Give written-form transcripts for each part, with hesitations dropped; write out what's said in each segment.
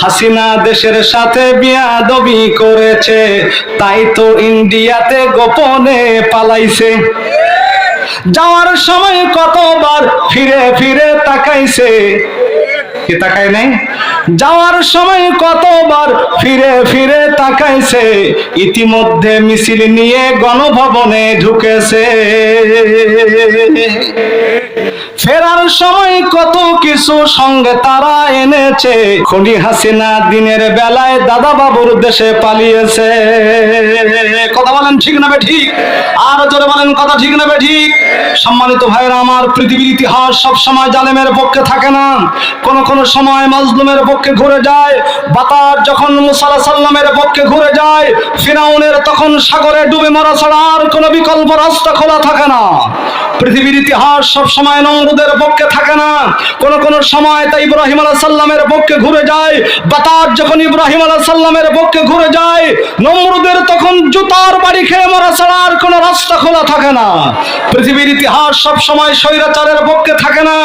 হাসিনা দেশের সাথে বিয়াদবি করেছে, তাই তো ইন্ডিয়াতে গোপনে পালাইছে। যাওয়ার সময় কতবার ফিরে ফিরে তাকাইছে, কি তাকায় নাই? যাওয়ার সময় কতবার ফিরে ফিরে তাকাইছে, ইতিমধ্যে মিছিল নিয়ে গণভবনে ঢুকেছে। ফেরার সময় কত কিছু সঙ্গে তারা এনেছে, খুনি হাসিনা দিনের বেলায় দাদা বাবুর দেশে পালিয়েছে। কথা বলেন ঠিক না ঠিক? আর জোরে বলেন কথা ঠিক না ঠিক? সম্মানিত ভাইরা আমার, পৃথিবীর ইতিহাস সব সময় জালেমের পক্ষে থাকে না, কোন কোন সময় মাজলুমের পক্ষে ঘুরে যায়। বাতাস যখন মুসা আলাইহিস সালামের পক্ষে ঘুরে যায়, ফিরাউনের তখন সাগরে ডুবে মরা ছাড়া আর কোনো বিকল্প রাস্তা খোলা থাকে না। পৃথিবীর ইতিহাস সব সময় নমরুদের পক্ষে থাকে না, কোন কোন সময় তা ইব্রাহিম আলাইহিস সালামের পক্ষে ঘুরে যায়। বাতাস যখন ইব্রাহিম আলাইহিস সালামের পক্ষে ঘুরে যায়, নমরুদের তখন জুতার বাড়ি খেয়ে মরা ছাড়া আর কোনো রাস্তা খোলা থাকে না। পৃথিবীর ইতিহাস সব সময় স্বৈরাচারের পক্ষে থাকে না,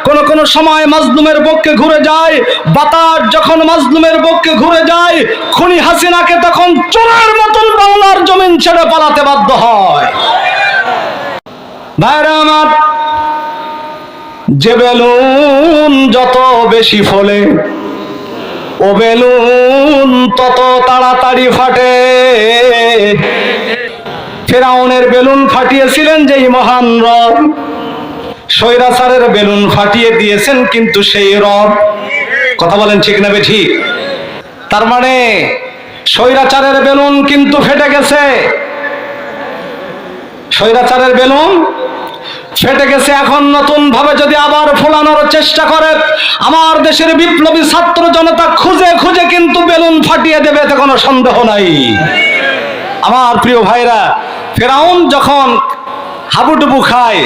কোন কোন সময় মাজলুমের পক্ষে ঘুরে যায়। বাতাস যখন মাজলুমের পক্ষে ঘুরে যায়, খুনি হাসিনাকে তখন চোরের মতন বাংলার জমিন ছেড়ে পালাতে বাধ্য হয়। ভাইরা আমার, যে বেলুন যত বেশি ফলে, ও বেলুন তত তাড়াতাড়ি ফাটে। ফিরাউনের বেলুন ফাটিয়েছিলেন যেই মহান রব, স্বৈরাচারের বেলুন ফাটিয়ে দিয়েছেন কিন্তু সেই রব। কথা বলেন ঠিক না ঠিক? তার মানে স্বৈরাচারের বেলুন কিন্তু ফেটে গেছে, স্বৈরাচারের বেলুন ফেটে গেছে। এখন নতুন ভাবে যদি আবার ফোলানোর চেষ্টা করে, আমার দেশের বিপ্লবী ছাত্র জনতা খুঁজে খুঁজে কিন্তু বেলুন ফাটিয়ে দেবে, এতে কোনো সন্দেহ নাই। আমার প্রিয় ভাইরা, ফিরাউন যখন হাবুডুবু খায়,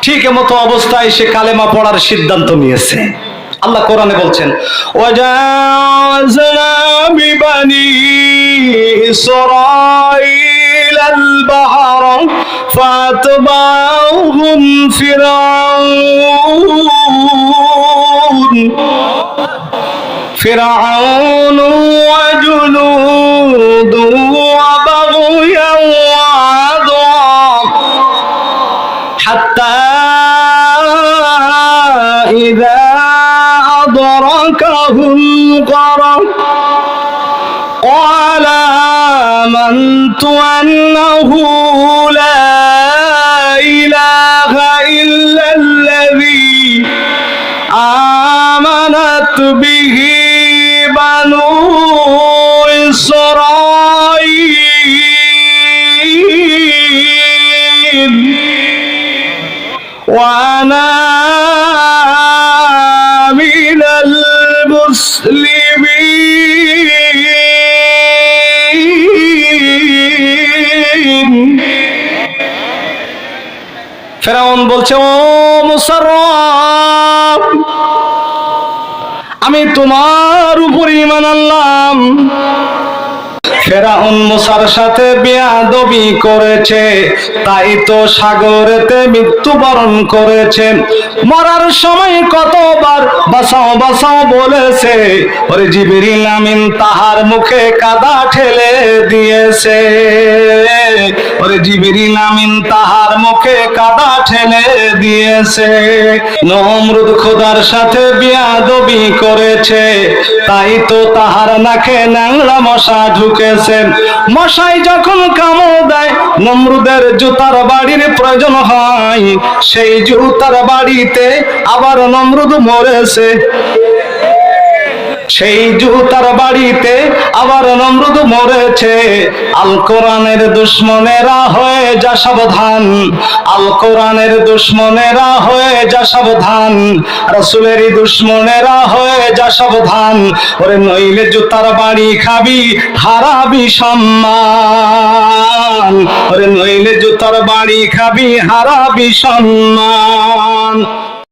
ঠিক মতো অবস্থায় সে কালেমা পড়ার সিদ্ধান্ত নিয়েছে। আল্লাহ কোরআনে বলছেন, ওয়াজাযনা বিবানি ইসরাঈলাল বাহর ফাতবাহুম ফিরআউন ওয়া জুনুদুহু ওয়া বাগয়ান ওয়া আদওয়া হাত্তা ইযা أدركه الغرق قال آمنت أنه لا إله إلا الذي آمنت به بنو إسرائيل وأنا من المسلمين। ফিরাউন বলছে, ও মুসার রব, আমি তোমার উপর ঈমান আনলাম। ফিরআউন মুসার সাথে বেয়াদবি করেছে, তাই তো সাগরেতে মৃত্যুবরণ করেছে। মরার সময় কতবার বাঁচাও বাঁচাও বলেছে, ওরে জিবরিল আমিন তাহার মুখে কাদা ঠেলে দিয়েছে, ওরে জিবরিল আমিন তাহার মুখে কাদা ঠেলে দিয়েছে। নমরুদ খোদার সাথে বেয়াদবি করেছে, তাই তো তাহার নাকে ন্যাংরা মশা ঢুকেছে। মশাই যখন কামড় দেয়, নমরুদের জুতার বাড়ির প্রয়োজন হয়, সেই জুতার বাড়িতে আবার নমরুদ মরেছে। সেই জুতার বাড়িতে আবার নমরুদ মরেছে। আল কোরআনের দুশমনেরা হয়ে যা সাবধান, আল কোরআনের দুশমনেরা হয়ে যা সাবধান, রাসূলেরই দুশমনেরা হয়ে যা সাবধান। ওরে নইলে জুতার বাড়ি খাবি, হারাবি সম্মান, ওরে নইলে জুতার বাড়ি খাবি, হারাবি সম্মান।